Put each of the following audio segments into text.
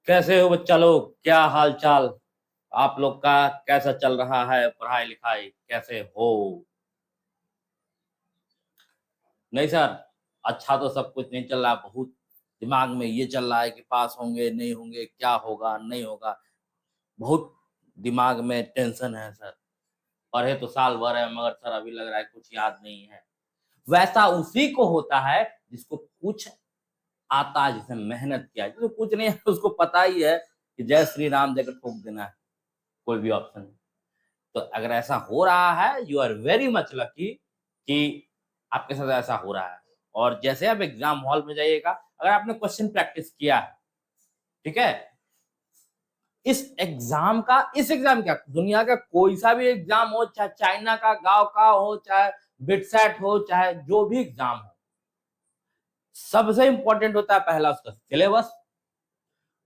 कैसे हो बच्चा लोग? क्या हाल चाल? आप लोग का कैसा चल रहा है? पढ़ाई लिखाई कैसे हो? नहीं सर, अच्छा तो सब कुछ नहीं चल रहा। बहुत दिमाग में ये चल रहा है कि पास होंगे नहीं होंगे, क्या होगा नहीं होगा। बहुत दिमाग में टेंशन है सर। पढ़े तो साल भर है मगर सर अभी लग रहा है कुछ याद नहीं है। वैसा उसी को होता है जिसको कुछ आता है, जिसने मेहनत किया है। जिसको कुछ नहीं है उसको पता ही है कि जय श्री राम देकर ठोक देना है कोई भी ऑप्शन। तो अगर ऐसा हो रहा है, you are very much lucky कि आपके साथ ऐसा हो रहा है। और जैसे आप एग्जाम हॉल में जाइएगा, अगर आपने क्वेश्चन प्रैक्टिस किया है, ठीक है, इस एग्जाम क्या, दुनिया का कोई सा भी एग्जाम हो, चाहे चाइना का गांव का हो, चाहे बिटसेट हो, चाहे जो भी एग्जाम हो, सबसे इंपॉर्टेंट होता है पहला उसका सिलेबस,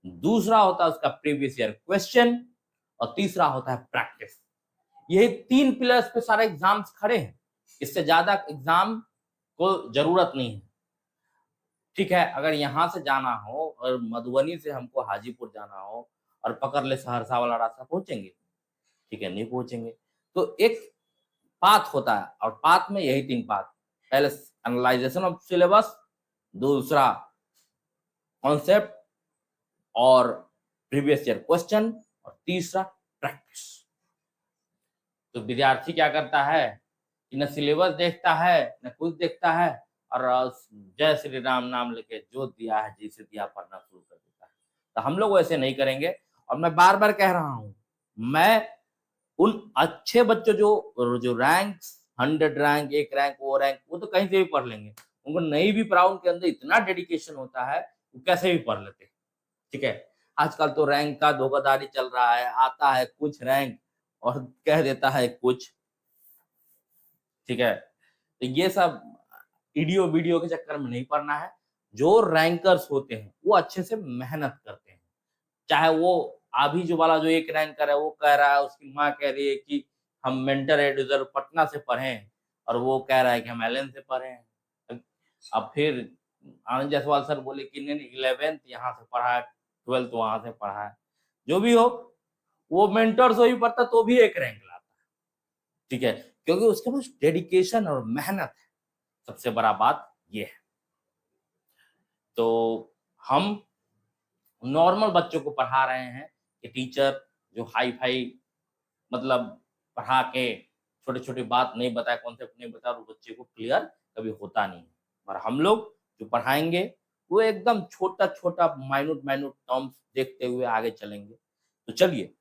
दूसरा होता है उसका प्रीवियस ईयर क्वेश्चन, और तीसरा होता है प्रैक्टिस। यही तीन पिलर्स पे सारे एग्जाम्स खड़े हैं। इससे ज्यादा एग्जाम को जरूरत नहीं है। ठीक है, अगर यहां से जाना हो और मधुबनी से हमको हाजीपुर जाना हो और पकड़ ले सहरसा वाला रास्ता, पहुंचेंगे? ठीक है, नहीं पहुंचेंगे। तो एक पाथ होता है, और पाथ में यही तीन पाथ। पहले एनालाइजेशन ऑफ सिलेबस, दूसरा कॉन्सेप्ट और प्रीवियस ईयर क्वेश्चन, और तीसरा प्रैक्टिस। तो विद्यार्थी क्या करता है कि न सिलेबस देखता है न कुछ देखता है, और जय श्री राम नाम लेके जो दिया है जिसे दिया पढ़ना शुरू कर देता है। तो हम लोग वैसे नहीं करेंगे। और मैं बार बार कह रहा हूं, मैं उन अच्छे बच्चों जो जो रैंक 100 रैंक, एक रैंक, वो तो कहीं से भी पढ़ लेंगे। उनको नहीं भी पढ़ा, उनके अंदर इतना डेडिकेशन होता है, वो कैसे भी पढ़ लेते हैं। ठीक है, आजकल तो रैंक का धोखाधड़ी चल रहा है, आता है कुछ रैंक और कह देता है कुछ। ठीक है, तो ये सब वीडियो वीडियो के चक्कर में नहीं पड़ना है। जो रैंकर्स होते हैं वो अच्छे से मेहनत करते हैं। चाहे वो अभी जो वाला जो एक रैंकर है, वो कह रहा है, उसकी माँ कह रही है कि हम मेंटर एडुजर पटना से पढ़े, और वो कह रहा है कि हम एलन से पढ़े हैं। अब फिर आनंद जायसवाल सर बोले कि नहीं 11th यहाँ से पढ़ा है, 12th वहां से पढ़ा है। जो भी हो, वो मेंटर से ही पढ़ता तो भी एक रैंक लाता। ठीक है, क्योंकि उसके पास डेडिकेशन और मेहनत है। सबसे बड़ा बात ये है। तो हम नॉर्मल बच्चों को पढ़ा रहे हैं कि टीचर जो हाई फाई मतलब पढ़ा के छोटे छोटे बात नहीं बताए, कॉन्सेप्ट नहीं बताए, और बच्चे को क्लियर कभी होता नहीं है। और हम लोग जो पढ़ाएंगे वो एकदम छोटा छोटा माइन्यूट माइन्यूट टर्म्स देखते हुए आगे चलेंगे। तो चलिए,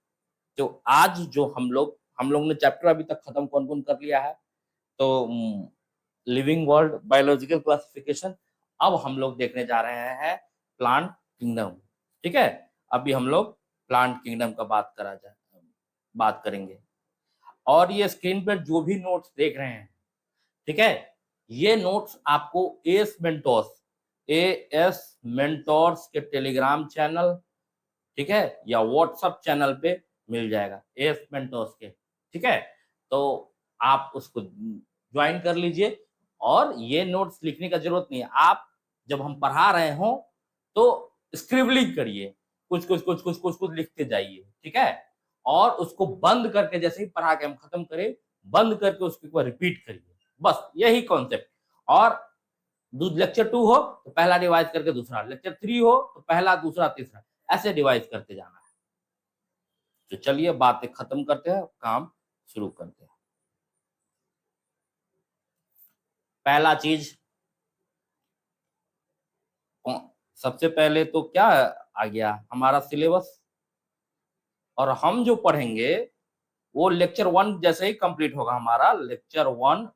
तो आज जो हम लोग ने चैप्टर अभी तक खत्म कौन कौन कर लिया है? तो लिविंग वर्ल्ड, बायोलॉजिकल क्लासिफिकेशन। अब हम लोग देखने जा रहे हैं प्लांट किंगडम। ठीक है, अभी हम लोग प्लांट किंगडम का बात करेंगे। और ये स्क्रीन पर जो भी नोट्स देख रहे हैं, ठीक है, ये नोट्स आपको एएस मेंटोर्स के टेलीग्राम चैनल, ठीक है, या व्हाट्सएप चैनल पे मिल जाएगा, एएस मेंटोर्स के। ठीक है, तो आप उसको ज्वाइन कर लीजिए। और ये नोट्स लिखने का जरूरत नहीं है। आप जब हम पढ़ा रहे हो तो स्क्रिबलिंग करिए, कुछ कुछ कुछ कुछ कुछ कुछ लिखते जाइए। ठीक है, और उसको बंद करके, जैसे ही पढ़ा के हम खत्म करें, बंद करके उसको एक बार रिपीट करिए। बस यही कॉन्सेप्ट। और लेक्चर 2 हो तो पहला डिवाइस करके दूसरा, लेक्चर 3 हो तो पहला दूसरा तीसरा, ऐसे डिवाइस करते जाना है। तो चलिए बातें खत्म करते हैं, काम शुरू करते हैं। पहला चीज, सबसे पहले तो क्या आ गया हमारा सिलेबस। और हम जो पढ़ेंगे वो लेक्चर 1 जैसे ही कंप्लीट होगा, हमारा लेक्चर 1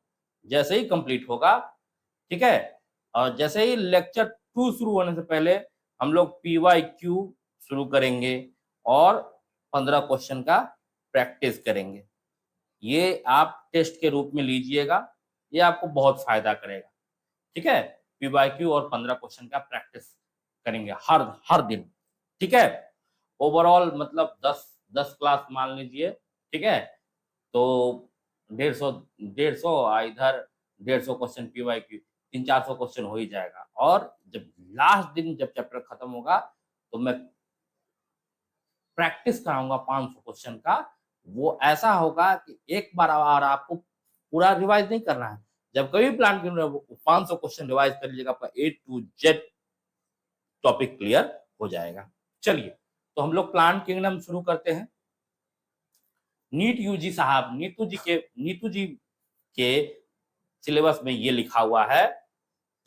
जैसे ही कंप्लीट होगा, ठीक है, और जैसे ही लेक्चर 2 शुरू होने से पहले हम लोग PYQ शुरू करेंगे और 15 क्वेश्चन का प्रैक्टिस करेंगे। ये आप टेस्ट के रूप में लीजिएगा, ये आपको बहुत फायदा करेगा। ठीक है, PYQ और 15 क्वेश्चन का प्रैक्टिस करेंगे हर हर दिन। ठीक है, ओवरऑल मतलब 10 क्लास मान लीजिए। ठीक है, तो 150 इधर 150 क्वेश्चन PYQ, 300-400 क्वेश्चन हो ही जाएगा। और जब लास्ट दिन जब चैप्टर खत्म होगा तो मैं प्रैक्टिस कराऊंगा 500 क्वेश्चन का, वो ऐसा होगा कि एक बार और आपको पूरा रिवाइज नहीं करना है। जब कभी प्लान 500 क्वेश्चन रिवाइज कर लीजिएगा, आपका A to Z topic clear हो जाएगा। चलिए, तो हम लोग प्लांट किंगडम शुरू करते हैं। नीट यूजी साहब, नीतू जी के सिलेबस में ये लिखा हुआ है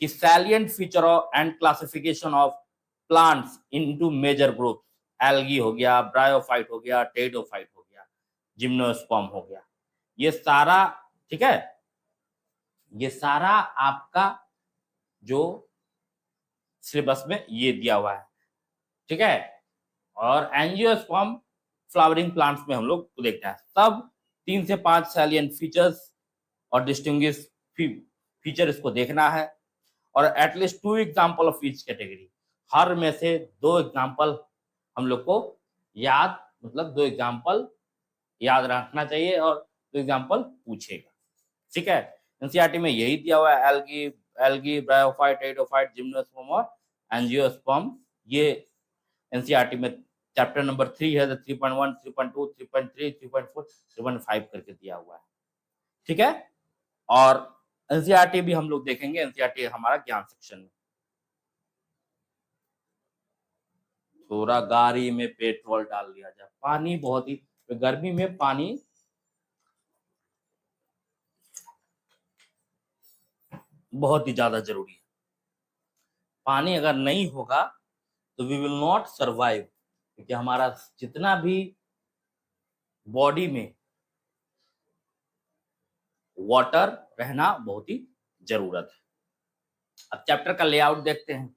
कि salient feature and classification of plants into major group, algae हो गया, ब्रायोफाइट हो गया, टेरिडोफाइट हो गया, जिम्नोस्पर्म हो गया, ये सारा, ठीक है, ये सारा आपका जो सिलेबस में ये दिया हुआ है, ठीक है। और एंजियोस्पर्म फ्लावरिंग प्लांट्स में हम लोग देखते हैं सब 3 से 5 सैलिएंट फीचर्स और डिस्टिंग्विश फीचर इसको देखना है, और at least 2 example of each category, हर में से 2 एग्जांपल हम लोग को याद, मतलब 2 एग्जांपल याद रखना चाहिए और 2 एग्जांपल पूछेगा, ठीक है। एनसीईआरटी में यही दिया हुआ है, एल्गी, ब्रायोफाइट, टेरिडोफाइट, जिम्नोस्पर्म और एंजियोस्पर्म। ये एनसीईआरटी में चैप्टर नंबर 3 है, 3.1, 3.2, 3.3, 3.4, 3.5 करके दिया हुआ है, ठीक है। और एनसीईआरटी भी हम लोग देखेंगे, एनसीईआरटी हमारा ज्ञान सेक्शन में। थोड़ा गाड़ी में पेट्रोल डाल दिया जाए, पानी बहुत ही, गर्मी में पानी बहुत ही ज्यादा जरूरी है। पानी अगर नहीं होगा तो वी विल नॉट सर्वाइव, क्योंकि हमारा जितना भी बॉडी में वाटर रहना बहुत ही जरूरत है। अब चैप्टर का लेआउट देखते हैं,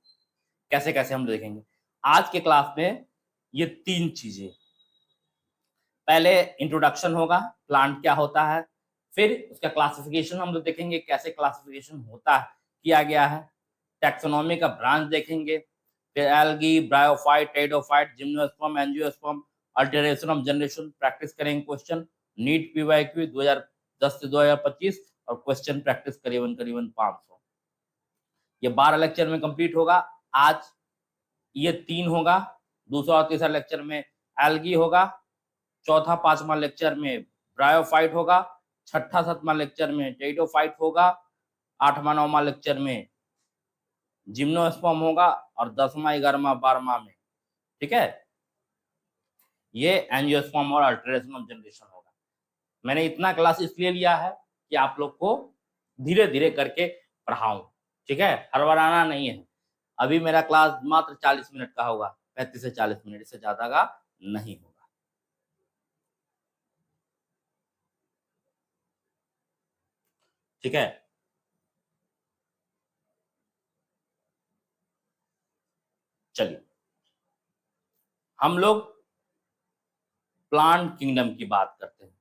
कैसे कैसे हम देखेंगे आज के क्लास में। ये 3 चीजें, पहले इंट्रोडक्शन होगा, प्लांट क्या होता है, फिर उसका क्लासिफिकेशन हम लोग देखेंगे, कैसे क्लासिफिकेशन होता है, किया गया है, टैक्सोनॉमी का ब्रांच देखेंगे, फिर algae, bryophyte, pteridophyte, gymnosperm, angiosperm, alteration of generation practice करेंगे, क्वेश्चन नीट पीवाईक्यू 2010 से 2025, और क्वेश्चन प्रैक्टिस करीबन 500। ये 12 लेक्चर में कंप्लीट होगा। आज ये 3 होगा, दूसरा और तीसरा लेक्चर में एल्गी होगा, चौथा 5वां लेक्चर में ब्रायोफाइट होगा, छठा 7वां लेक्चर में टेरिडोफाइट होगा, 8वां 9वां लेक्चर में जिम्नोस्पर्म होगा, और 10वां 11वां 12वां में, ठीक है, ये एंजियोस्पर्म और अल्टरेशन ऑफ जनरेशन होगा। मैंने इतना क्लास इसलिए लिया है कि आप लोग को धीरे धीरे करके पढ़ाऊं, ठीक है, हर बार आना नहीं है। अभी मेरा क्लास मात्र 40 मिनट का होगा, 35 से 40 मिनट, इससे ज्यादा का नहीं होगा। ठीक है, चलिए हम लोग प्लांट किंगडम की बात करते हैं।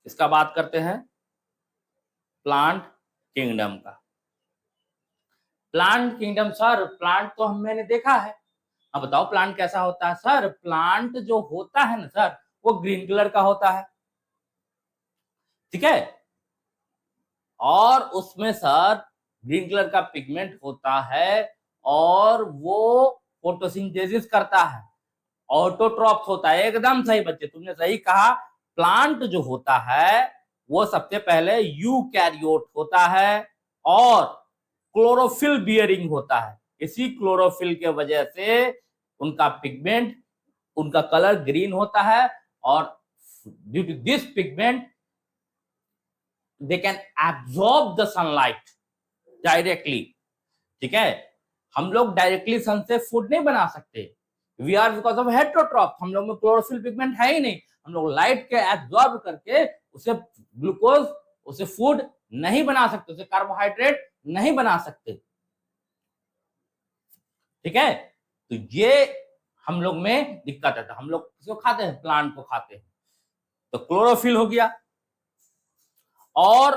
किसका बात करते हैं? प्लांट किंगडम का। प्लांट किंगडम सर, प्लांट तो मैंने देखा है, अब बताओ प्लांट कैसा होता है? सर प्लांट जो होता है ना सर, वो ग्रीन कलर का होता है, ठीक है, और उसमें सर ग्रीन कलर का पिगमेंट होता है, और वो फोटोसिंथेसिस करता है, ऑटोट्रॉप्स होता है। एकदम सही बच्चे, तुमने सही कहा। प्लांट जो होता है वो सबसे पहले यूकैरियोट होता है और क्लोरोफिल बियरिंग होता है। इसी क्लोरोफिल के वजह से उनका पिगमेंट, उनका कलर ग्रीन होता है, और due to this pigment they can absorb the sunlight directly, ठीक है। हम लोग डायरेक्टली सन से फूड नहीं बना सकते, वी आर बिकॉज ऑफ हेटेरोट्रॉप, हम लोग में क्लोरोफिल पिगमेंट है ही नहीं, हम लोग लाइट के एब्जॉर्ब करके उसे ग्लूकोज, उसे फूड नहीं बना सकते, उसे कार्बोहाइड्रेट नहीं बना सकते, ठीक है। तो ये हम लोग में दिक्कत है। हम लोग किसको खाते हैं? प्लांट को खाते हैं। तो क्लोरोफिल हो गया। और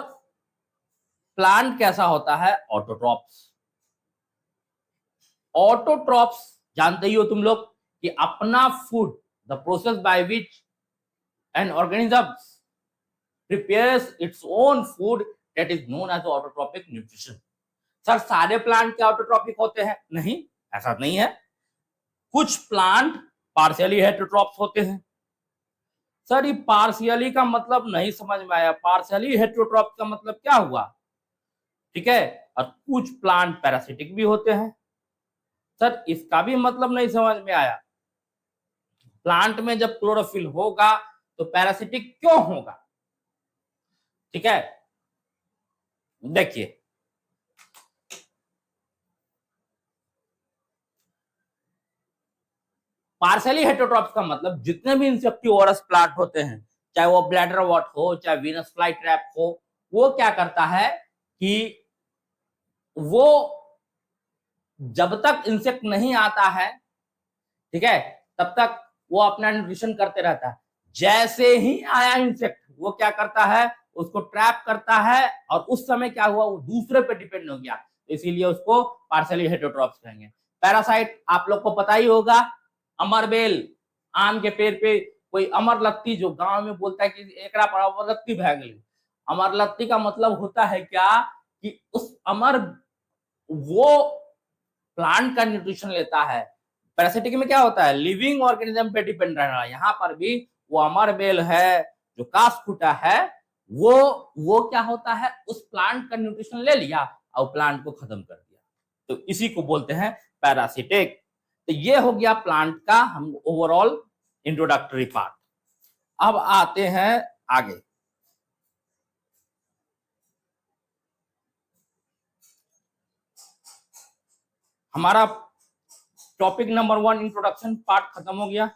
प्लांट कैसा होता है? ऑटोट्रॉप्स। ऑटोट्रॉप्स जानते ही हो तुम लोग कि अपना food, the process by which an organism prepares its own food, that is known as autotrophic nutrition। Sir सारे प्लांट क्या ऑटोट्रॉपिक होते हैं? नहीं, ऐसा नहीं है। कुछ प्लांट पार्शियली हेटेरोट्रॉप्स होते हैं। सर ये पार्शियली का मतलब नहीं समझ में आया, पार्शियली हेटेरोट्रॉप्स का मतलब क्या हुआ? ठीक है, और कुछ प्लांट पैरासिटिक भी होते हैं। सर इसका भी मतलब नहीं समझ में आया। प्लांट में जब क्लोरोफिल होगा तो पैरासिटिक क्यों होगा? ठीक है, देखिए पार्शियली हेटेरोट्रॉप्स का मतलब जितने भी इंसेक्टिवोरस प्लांट होते हैं, चाहे वो ब्लैडर वॉट हो, चाहे वीनस फ्लाई ट्रैप हो, वो क्या करता है कि वो जब तक इंसेक्ट नहीं आता है, ठीक है, तब तक वो अपना न्यूट्रिशन करते रहता है। जैसे ही आया इंसेक्ट वो क्या करता है, उसको ट्रैप करता है, और उस समय क्या हुआ, वो दूसरे पे डिपेंड हो गया, इसीलिए उसको पार्शियली हेटेरोट्रॉप्स कहेंगे। पैरासाइट आप लोग को पता ही होगा, अमरबेल, आम के पेड़ पे कोई अमरलत्ती, जो गांव में बोलता है कि एकरा पर अमरलत्ती भै गई। अमरलत्ती का मतलब होता है क्या कि उस अमर वो प्लांट का न्यूट्रिशन लेता है। पैरासिटिक में क्या होता है, लिविंग ऑर्गेनिज्म पे डिपेंड रहना। यहाँ पर भी वो अमरबेल है, जो कासकुटा है, वो क्या होता है, उस प्लांट का न्यूट्रिशन ले लिया और प्लांट को खत्म कर दिया, तो इसी को बोलते हैं पैरासिटिक। तो ये हो गया प्लांट का हम ओवरऑल इंट्रोडक्टरी पार्ट। अब आते हैं आगे। हमारा टॉपिक नंबर 1 इंट्रोडक्शन पार्ट खत्म हो गया।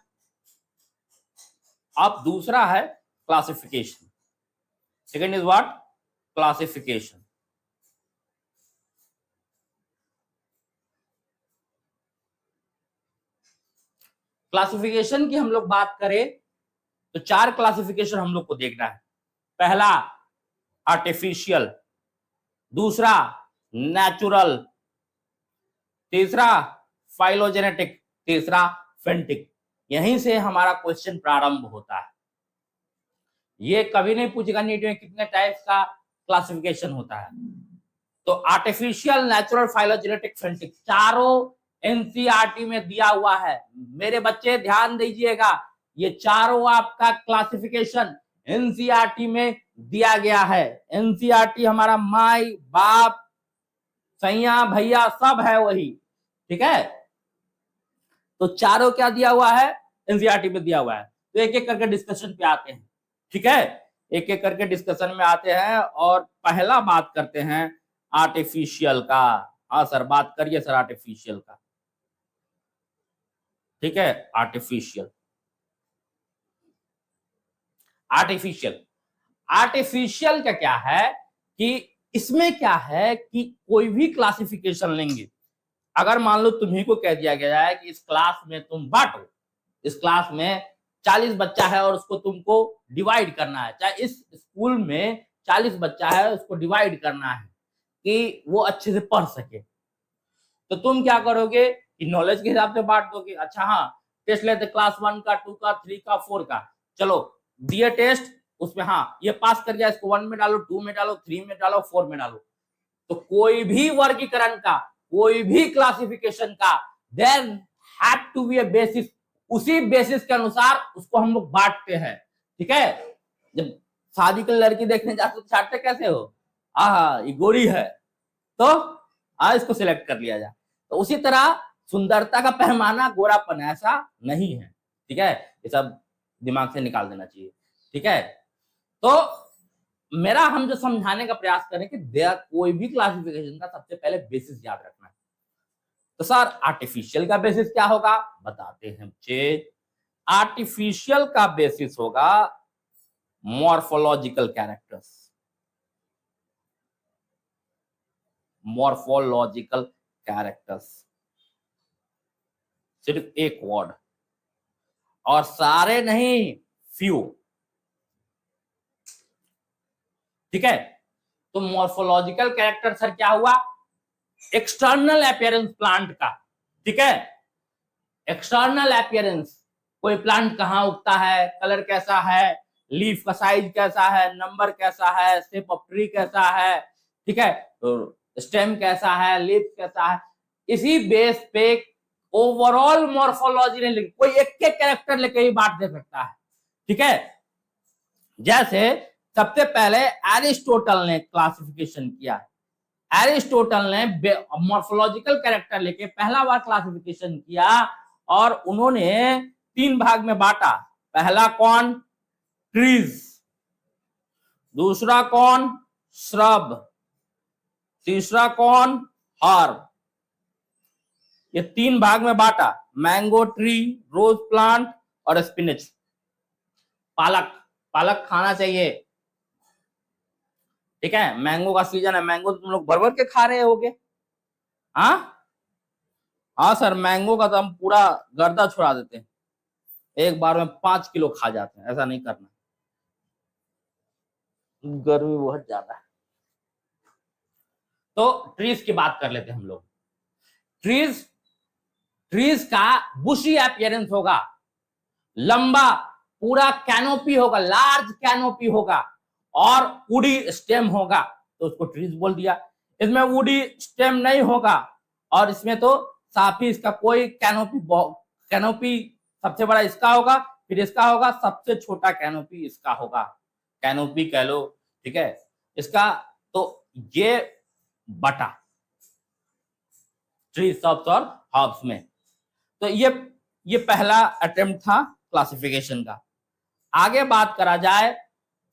अब दूसरा है classification. Second is what, classification. Classification की हम लोग बात करें तो 4 क्लासिफिकेशन हम लोग को देखना है। पहला आर्टिफिशियल, दूसरा नेचुरल, तीसरा फाइलोजेनेटिक, तीसरा फेंटिक। यहीं से हमारा क्वेश्चन प्रारंभ होता है। ये कभी नहीं पूछेगा नीट में कितने टाइप्स का क्लासिफिकेशन होता है। तो आर्टिफिशियल, नेचुरल, फाइलोजेनेटिक, फेंटिक चारों एनसीईआरटी में दिया हुआ है। मेरे बच्चे ध्यान दीजिएगा, ये चारों आपका क्लासिफिकेशन एनसीईआरटी में दिया गया है। एनसीईआरटी हमारा माई बाप सैया भैया सब है वही, ठीक है। तो चारों क्या दिया हुआ है, एनसीईआरटी में दिया हुआ है। तो एक एक करके डिस्कशन पे आते हैं, ठीक है, एक एक करके डिस्कशन में आते हैं। और पहला बात करते हैं आर्टिफिशियल का। हाँ सर, बात करिए सर आर्टिफिशियल का, ठीक है। आर्टिफिशियल, आर्टिफिशियल आर्टिफिशियल का क्या है कि इसमें क्या है कि कोई भी क्लासिफिकेशन लेंगे, अगर मान लो तुम्ही को कह दिया गया है कि इस क्लास में तुम बांटो, इस क्लास में 40 बच्चा है और उसको तुमको डिवाइड करना है, चाहे इस स्कूल में 40 बच्चा है उसको डिवाइड करना है कि वो अच्छे से पढ़ सके, तो तुम क्या करोगे कि नॉलेज के हिसाब से बांट दोगे। अच्छा हाँ, टेस्ट लेते क्लास 1 का, 2 का, 3 का, 4 का, चलो दिए टेस्ट, उसमें हाँ ये पास कर गया, इसको 1 में डालो, 2 में डालो, 3 में डालो, 4 में डालो। तो कोई भी वर्गीकरण का, कोई भी क्लासिफिकेशन का there have to be a basis, उसी बेसिस के अनुसार उसको हम लोग बांटते हैं, ठीक है। जब शादी के लड़की देखने जाते तो छाटते कैसे हो, आहा ये गोरी है तो इसको सिलेक्ट कर लिया जाए। तो उसी तरह सुंदरता का पैमाना गोरापन ऐसा नहीं है, ठीक है। ये सब दिमाग से निकाल देना चाहिए, ठीक है। तो मेरा हम जो समझाने का प्रयास करें कि कोई भी क्लासिफिकेशन का सबसे पहले बेसिस याद रखना है। तो सर आर्टिफिशियल का बेसिस क्या होगा, बताते हैं बच्चे। आर्टिफिशियल का बेसिस होगा मॉर्फोलॉजिकल कैरेक्टर्स, मॉर्फोलॉजिकल कैरेक्टर्स, सिर्फ एक वर्ड, और सारे नहीं, फ्यू, ठीक है। तो मॉर्फोलॉजिकल कैरेक्टर सर क्या हुआ, एक्सटर्नल अपीयरेंस प्लांट का, ठीक है। एक्सटर्नल अपीयरेंस, कोई प्लांट कहाँ उगता है, कलर कैसा है, लीफ का साइज कैसा है, नंबर कैसा है, शेप ऑफ ट्री कैसा है, ठीक है, तो स्टेम कैसा है, लीफ कैसा है, इसी बेस पे ओवरऑल मॉर्फोलॉजी नहीं लिखी, कोई एक एक कैरेक्टर लेके ही बांट दे सकता है, ठीक है। जैसे सबसे पहले एरिस्टोटल ने क्लासिफिकेशन किया, एरिस्टोटल ने मॉर्फोलॉजिकल कैरेक्टर लेके पहला बार क्लासिफिकेशन किया और उन्होंने 3 भाग में बांटा। पहला कौन? ट्रीज, दूसरा कौन? श्रब, तीसरा कौन? हर्ब। ये 3 भाग में बांटा, मैंगो ट्री, रोज प्लांट और स्पिनच। पालक, पालक खाना चाहिए, ठीक है। मैंगो का सीजन है, मैंगो तो तुम लोग भर भर के खा रहे होगे। हाँ सर, मैंगो का तो हम पूरा गर्दा छुड़ा देते हैं, एक बार में 5 किलो खा जाते हैं। ऐसा नहीं करना, गर्मी बहुत ज्यादा है। तो ट्रीज की बात कर लेते हैं हम लोग। ट्रीज का बुशी अपीयरेंस होगा, लंबा पूरा कैनोपी होगा, लार्ज कैनोपी होगा और वुडी स्टेम होगा, तो उसको ट्रीज बोल दिया। इसमें वुडी स्टेम नहीं होगा और इसमें तो साफ ही इसका कोई कैनोपी सबसे बड़ा इसका होगा, फिर इसका होगा, सबसे छोटा कैनोपी इसका होगा, कैनोपी कह लो, ठीक है इसका। तो ये बटा ट्री, सब्स और हर्ब्स में। तो ये पहला अटेम्प्ट था क्लासिफिकेशन का। आगे बात करा जाए,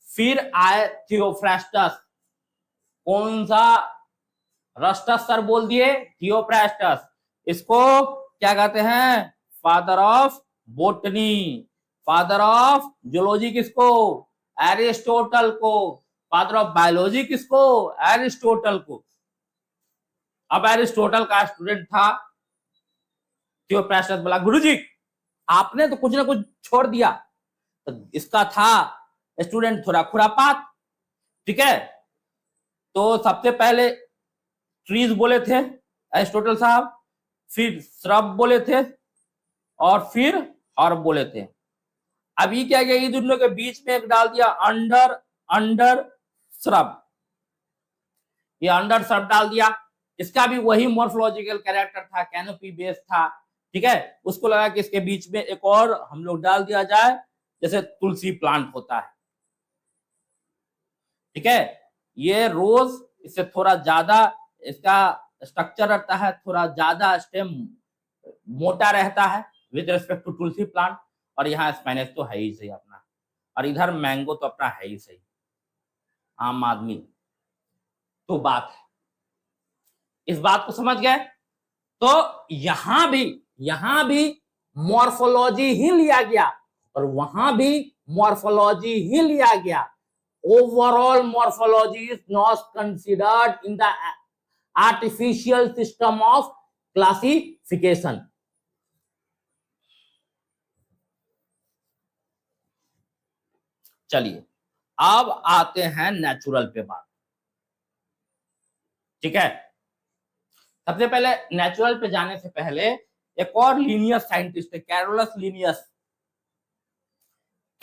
फिर आए थियोफ्रास्टस। कौन सा? रस्टस सर बोल दिए, थियोफ्रास्टस। इसको क्या कहते हैं? Father of botany, father of zoology किसको? एरिस्टोटल को। फादर ऑफ बायोलॉजी किसको? एरिस्टोटल को। अब एरिस्टोटल का स्टूडेंट था थियोफ्रास्टस। बोला गुरुजी आपने तो कुछ ना कुछ छोड़ दिया, तो इसका था स्टूडेंट थोड़ा खुरापात, ठीक है। तो सबसे पहले ट्रीज बोले थे एरिस्टोटल साहब, फिर श्रब बोले थे और फिर हर्ब बोले थे। अभी क्या किया, ये दोनों के बीच में एक डाल दिया अंडर श्रब, ये अंडर श्रब डाल दिया। इसका भी वही मॉर्फोलॉजिकल कैरेक्टर था, कैनोपी बेस था, ठीक है। उसको लगा कि इसके बीच में एक और हम लोग डाल दिया जाए, जैसे तुलसी प्लांट होता है, ठीक है। ये रोज, इससे थोड़ा ज्यादा इसका स्ट्रक्चर रहता है, थोड़ा ज्यादा स्टेम मोटा रहता है with respect to tulsi plant. और यहाँ स्पाइनस तो है ही सही अपना, और इधर मैंगो तो अपना है ही सही, आम आदमी। तो बात है, इस बात को समझ गए। तो यहां भी मॉर्फोलॉजी ही लिया गया और वहां भी मॉर्फोलॉजी ही लिया गया। Overall morphology is not considered in the artificial system of classification. चलिए अब आते हैं नेचुरल पे बात, ठीक है। सबसे पहले नेचुरल पे जाने से पहले एक और लीनियस साइंटिस्ट है, कैरोलस लीनियस।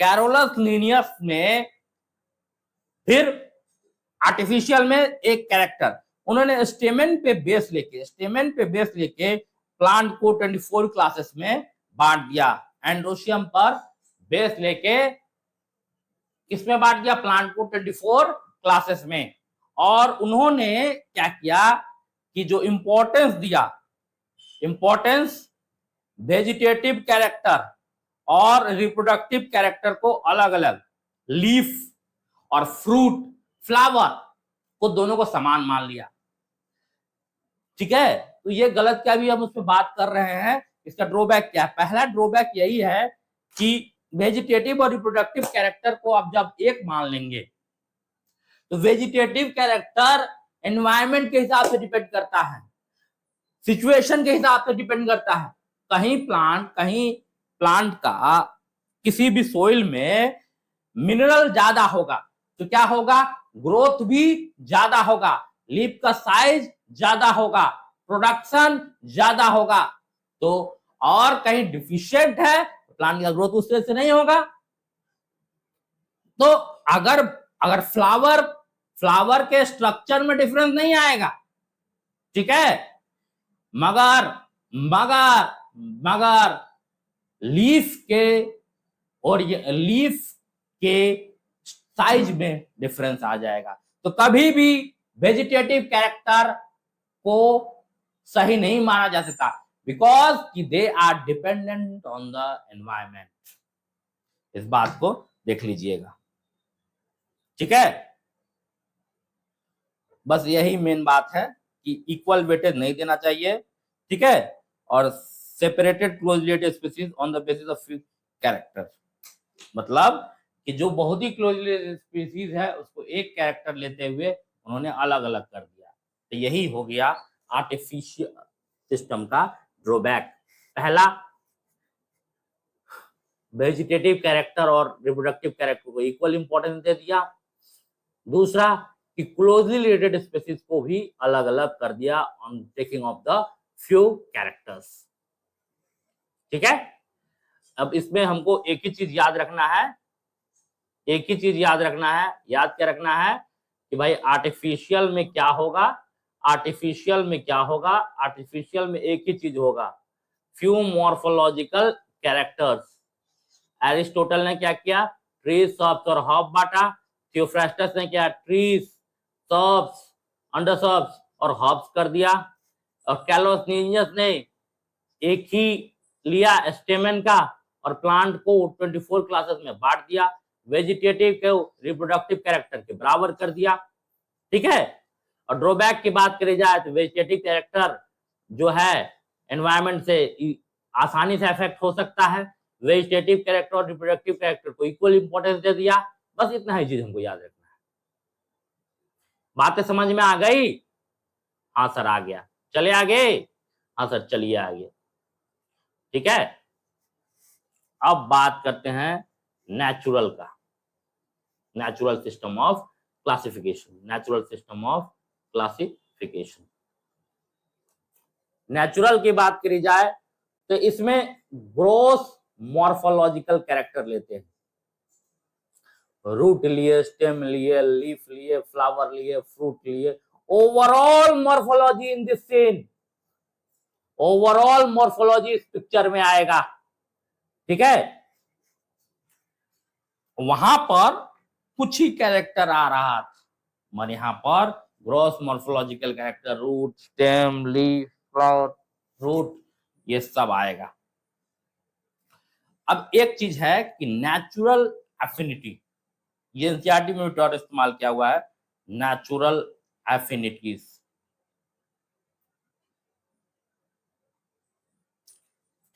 कैरोलस लीनियस में फिर आर्टिफिशियल में एक कैरेक्टर, उन्होंने स्टेमेन पे बेस लेके प्लांट को 24 क्लासेस में बांट दिया। एंड्रोशियम पर बेस लेके किसमें बांट दिया? प्लांट को 24 क्लासेस में। और उन्होंने क्या किया कि जो इंपॉर्टेंस दिया, इंपॉर्टेंस वेजिटेटिव कैरेक्टर और रिप्रोडक्टिव कैरेक्टर को अलग अलग, लीफ और फ्रूट, फ्लावर को दोनों को समान मान लिया, ठीक है। तो ये गलत क्या भी हम उस पर बात कर रहे हैं, इसका ड्रॉबैक क्या है? पहला ड्रॉबैक यही है कि वेजिटेटिव और रिप्रोडक्टिव कैरेक्टर को आप जब एक मान लेंगे तो वेजिटेटिव कैरेक्टर एनवायरनमेंट के हिसाब से डिपेंड करता है, सिचुएशन के हिसाब से डिपेंड करता है। कहीं प्लांट का किसी भी सोइल में मिनरल ज्यादा होगा तो क्या होगा? ग्रोथ भी ज्यादा होगा, लीफ का साइज ज्यादा होगा, प्रोडक्शन ज्यादा होगा। तो और कहीं डिफिशिएंट है, प्लांट का ग्रोथ उस तरह से नहीं होगा। तो अगर फ्लावर के स्ट्रक्चर में डिफरेंस नहीं आएगा, ठीक है, मगर मगर लीफ के और लीफ के साइज में डिफरेंस आ जाएगा। तो कभी भी वेजिटेटिव कैरेक्टर को सही नहीं माना जा सकता, बिकॉज कि they are dependent on the environment. इस बात को देख लीजिएगा, ठीक है। बस यही मेन बात है कि इक्वल वेटेज नहीं देना चाहिए, ठीक है, और separated closely related species on the basis of character, मतलब कि जो बहुत ही क्लोजली स्पीशीज है उसको एक कैरेक्टर लेते हुए उन्होंने अलग अलग कर दिया। तो यही हो गया आर्टिफिशियल सिस्टम का ड्रॉबैक। पहला, वेजिटेटिव कैरेक्टर और रिप्रोडक्टिव कैरेक्टर को इक्वल इंपॉर्टेंस दे दिया। दूसरा कि क्लोजली रिलेटेड स्पीशीज को भी अलग अलग कर दिया on taking of the few characters, ठीक है। अब इसमें हमको एक ही चीज याद रखना है, एक ही चीज याद रखना है। याद क्या रखना है कि भाई आर्टिफिशियल में क्या होगा, आर्टिफिशियल में क्या होगा, आर्टिफिशियल में एक ही चीज होगा, फ्यू मॉर्फोलॉजिकल कैरेक्टर्स। एरिस्टोटल ने क्या किया, ट्रीज, सर्ब्स और हर्ब बांटा। थियोफ्रास्टस ने क्या, ट्रीज, सर्ब्स, अंडरसर्ब्स और हर्ब्स कर दिया। और कैलोसिनियस ने एक ही लिया स्टेमन का और प्लांट को 24 क्लासेस में बांट दिया, वेजिटेटिव को रिप्रोडक्टिव कैरेक्टर के बराबर कर दिया, ठीक है। और ड्रॉबैक की बात करी जाए तो वेजिटेटिव कैरेक्टर जो है एनवायरनमेंट से आसानी से अफेक्ट हो सकता है, वेजिटेटिव कैरेक्टर और रिप्रोडक्टिव कैरेक्टर को इक्वल इंपॉर्टेंस दे दिया। बस इतना ही चीज हमको याद रखना है। बातें समझ में आ गई? हाँ सर आ गया। चले आगे? हाँ सर चलिए आगे, ठीक है। अब बात करते हैं नेचुरल का, natural system of classification, natural system of classification. Natural की बात करी जाए तो इसमें ग्रोस मॉर्फोलॉजिकल कैरेक्टर लेते हैं, रूट लिए, स्टेम लिए, लीफ लिए, फ्लावर लिए, फ्रूट लिए, overall morphology in this scene, overall morphology इस पिक्चर में आएगा, ठीक है। वहां पर कुछ ही कैरेक्टर आ रहा था, मान यहां पर gross morphological character, root, stem, leaf, flower, fruit, ये सब आएगा। अब एक चीज है कि नेचुरल एफिनिटी, ये एनसीईआरटी में भी टर्म इस्तेमाल किया हुआ है, नेचुरल एफिनिटीज,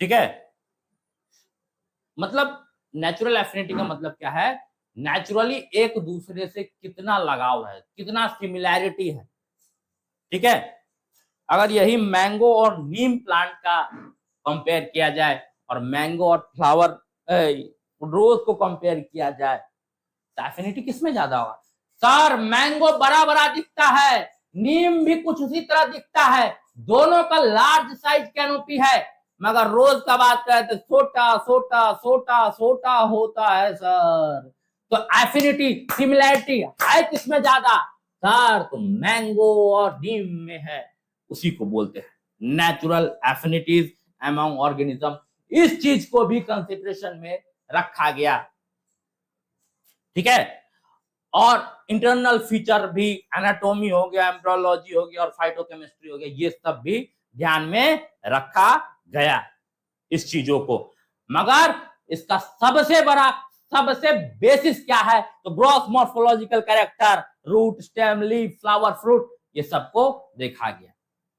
ठीक है। मतलब नेचुरल एफिनिटी का मतलब क्या है, नेचुरली एक दूसरे से कितना लगाव है, कितना सिमिलैरिटी है, ठीक है। अगर यही मैंगो और नीम प्लांट का कंपेयर किया जाए और मैंगो और फ्लावर रोज को कंपेयर किया जाए तो एफिनिटी किसमें ज्यादा होगा? सर मैंगो बड़ा बड़ा दिखता है, नीम भी कुछ उसी तरह दिखता है, दोनों का लार्ज साइज कैनोपी है, मगर रोज का बात करें तो छोटा छोटा छोटा छोटा होता है सर। तो एफिनिटी, सिमिलैरिटी है किसमें ज्यादा? सर तो मैंगो और नीम में है, उसी को बोलते हैं नेचुरल एफिनिटीज अमंग ऑर्गेनिज्म। इस चीज को भी कंसिडरेशन में रखा गया, ठीक है। और इंटरनल फीचर भी, एनाटॉमी हो गया, एम्ब्रियोलॉजी हो गया और फाइटोकेमिस्ट्री हो गया, ये सब भी ध्यान में रखा गया इस चीजों को। मगर इसका सबसे बड़ा, सबसे बेसिस क्या है? तो gross morphological character, root, stem, leaf, flower, fruit, ये सबको देखा गया।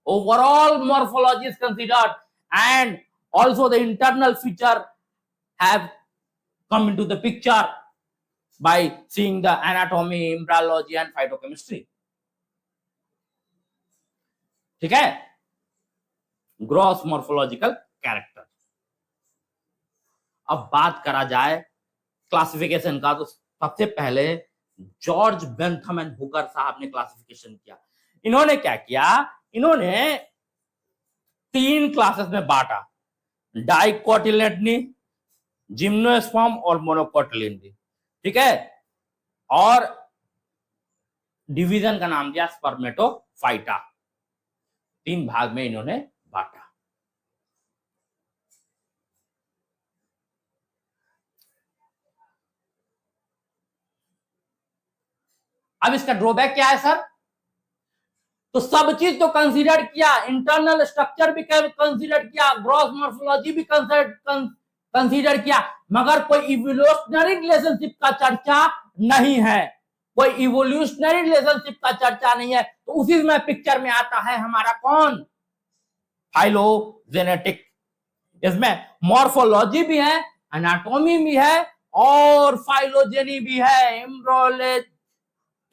Overall morphology is considered and also the internal feature have come into the picture by seeing the anatomy, embryology and phytochemistry, ठीक है। Gross morphological character. अब बात करा जाए क्लासिफिकेशन का, तो सबसे पहले जॉर्ज बेंथम एंड हुकर साहब ने क्लासिफिकेशन किया। इन्होंने क्या किया, इन्होंने 3 क्लासेस में बांटा, डाइकोटिलेडनी, जिम्नोस्पर्म और मोनोकोटिलेडनी, ठीक है। और डिवीजन का नाम दिया स्पर्मेटोफाइटा। 3 भाग में इन्होंने बांटा। अब इसका ड्रॉबैक क्या है सर? तो सब चीज तो कंसीडर किया, इंटरनल स्ट्रक्चर भी कंसीडर किया, ग्रॉस मॉर्फोलॉजी भी कंसीडर किया, मगर कोई इवोल्यूशनरी रिलेशनशिप का चर्चा नहीं है, कोई इवोल्यूशनरी रिलेशनशिप का चर्चा नहीं है। तो उसी में पिक्चर में आता है हमारा कौन? फाइलोजेनेटिक। इसमें मॉर्फोलॉजी भी है, एनाटॉमी भी है और फाइलोजेनी भी है,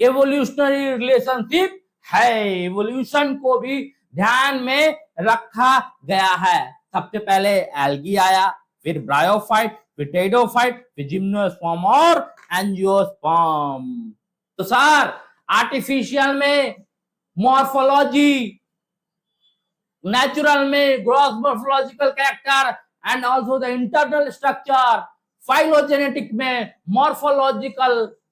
एवोल्यूशनरी रिलेशनशिप है, इवोल्यूशन को भी ध्यान में रखा गया है। सबसे पहले एल्गी आया, फिर ब्रायोफाइट, फिर टेरिडोफाइट, फिर जिम्नोस्पर्म और एंजियोस्पर्म। तो सर आर्टिफिशियल में मॉर्फोलॉजी, नेचुरल में gross morphological character and also the internal structure, phylogenetic में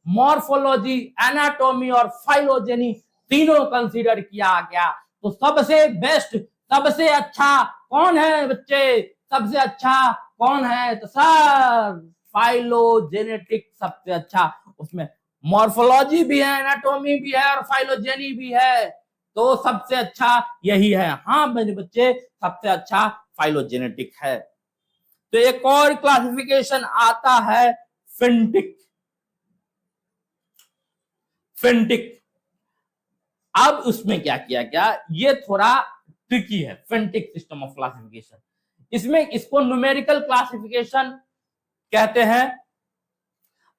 मॉर्फोलॉजी, एनाटॉमी और फाइलोजेनी तीनों कंसीडर किया गया। तो सबसे बेस्ट, सबसे अच्छा कौन है बच्चे? सबसे अच्छा कौन है? तो सर फाइलोजेनेटिक सबसे अच्छा। उसमें मॉर्फोलॉजी भी है, एनाटॉमी भी है और फाइलोजेनी भी है। तो सबसे अच्छा यही है। हाँ मेरे बच्चे, सबसे अच्छा फाइलोजेनेटिक है। तो एक और क्लासिफिकेशन आता है फिंटिक। फिंटिक, अब उसमें क्या किया गया, ये थोड़ा ट्रिकी है। फिंटिक सिस्टम ऑफ क्लासिफिकेशन, इसमें इसको न्यूमेरिकल क्लासिफिकेशन कहते हैं।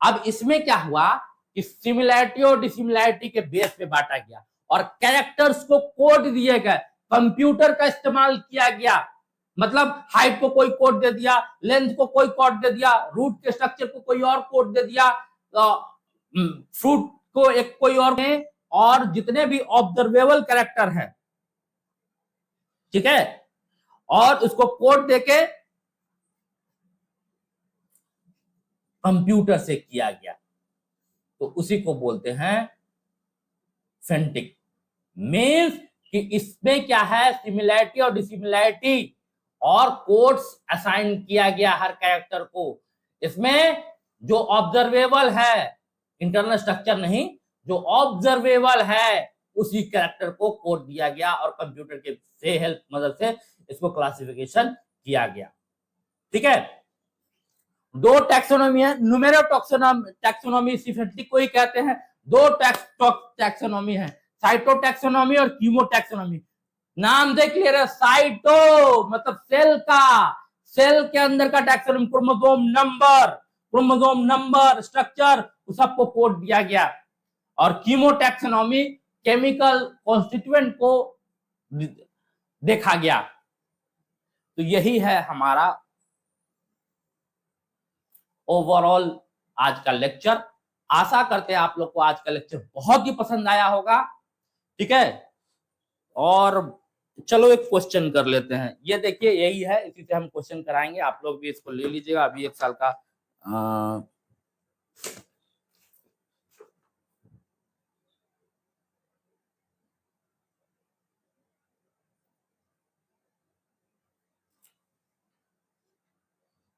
अब इसमें क्या हुआ कि सिमिलैरिटी और डिसिमिलैरिटी के बेस पे बांटा गया और कैरेक्टर्स को कोड दिए गए, कंप्यूटर का इस्तेमाल किया गया। मतलब हाइट को कोई कोड दे दिया, लेंथ को कोई कोड दे दिया, रूट के स्ट्रक्चर को कोई और कोड दे दिया, फ्रूट को एक कोई और जितने भी ऑब्जर्वेबल कैरेक्टर है, ठीक है, और उसको कोड देके कंप्यूटर से किया गया। तो उसी को बोलते हैं फिंटिक। मीन्स कि इसमें क्या है, सिमिलैरिटी और डिसिमिलैरिटी और कोड्स असाइन किया गया हर कैरेक्टर को। इसमें जो ऑब्जर्वेबल है, इंटरनल स्ट्रक्चर नहीं, जो ऑब्जर्वेबल है उसी कैरेक्टर को कोड दिया गया और कंप्यूटर के से हेल्प मदद से इसको क्लासिफिकेशन किया गया। ठीक है, दो टैक्सोनॉमी है, न्यूमेरो टैक्सोनॉमी सिफेंटिक को ही कहते हैं। दो टैक्सोनॉमी है, साइटोटैक्सोनॉमी और कीमोटैक्सोनॉमी। नाम देख ले रहे, साइटो मतलब सेल का, सेल के अंदर का टैक्सोनॉमी, क्रोमोसोम नंबर, स्ट्रक्चर, सबको कोड दिया गया। और कीमोटैक्सोनॉमी केमिकल कॉन्स्टिट्यूएंट को देखा गया। तो यही है हमारा ओवरऑल आज का लेक्चर। आशा करते हैं आप लोग को आज का लेक्चर बहुत ही पसंद आया होगा। ठीक है, और चलो एक क्वेश्चन कर लेते हैं। ये देखिए यही है, इसी से हम क्वेश्चन कराएंगे, आप लोग भी इसको ले लीजिएगा। अभी 1 साल का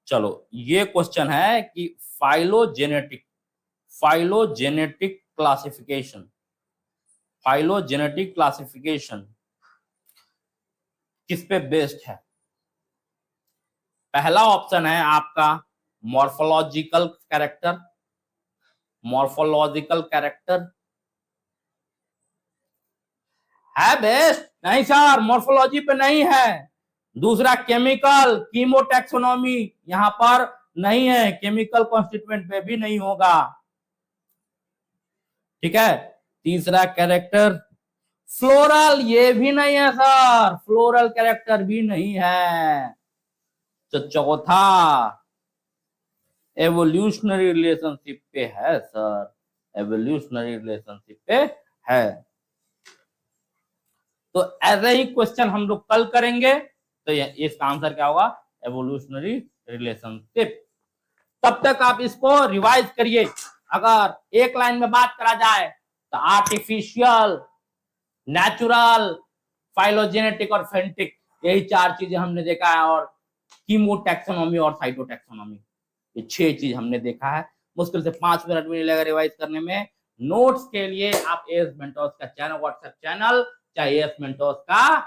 चलो ये क्वेश्चन है कि फाइलोजेनेटिक क्लासिफिकेशन किस पे बेस्ड है? पहला ऑप्शन है आपका मॉर्फोलॉजिकल कैरेक्टर है बेस्ड? नहीं सर, मॉर्फोलॉजी पे नहीं है। दूसरा केमिकल, कीमोटैक्सोनॉमी यहां पर नहीं है, केमिकल कॉन्स्टिट्यूएंट पे भी नहीं होगा। ठीक है, तीसरा कैरेक्टर फ्लोरल, ये भी नहीं है सर, फ्लोरल कैरेक्टर भी नहीं है। तो चौथा एवोल्यूशनरी रिलेशनशिप पे है सर, एवोल्यूशनरी रिलेशनशिप पे है। तो ऐसे ही क्वेश्चन हम लोग कल करेंगे। तो इसका आंसर क्या होगा? Evolutionary relationship. तब तक आप इसको रिवाइज करिए। अगर एक लाइन में बात करा जाए तो आर्टिफिशियल, नेचुरल, फाइलोजेनेटिक और फेंटिक, यही 4 चीजें हमने देखा है। और कीमोटैक्सोनॉमी और साइटोटैक्सोनॉमी, ये 6 चीज हमने देखा है। मुश्किल से 5 मिनट भी नहीं लगा रिवाइज करने में। नोट्स के लिए आप एएस मेंटोर्स का चैनल, व्हाट्सएप चैनल, चाहे एएस मेंटोर्स का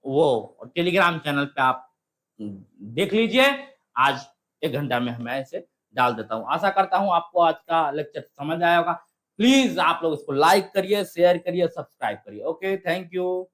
वो टेलीग्राम चैनल पे आप देख लीजिए। आज 1 घंटा में मैं इसे डाल देता हूँ। आशा करता हूँ आपको आज का लेक्चर समझ आया होगा। प्लीज आप लोग इसको लाइक करिए, शेयर करिए, सब्सक्राइब करिए। Okay, thank you.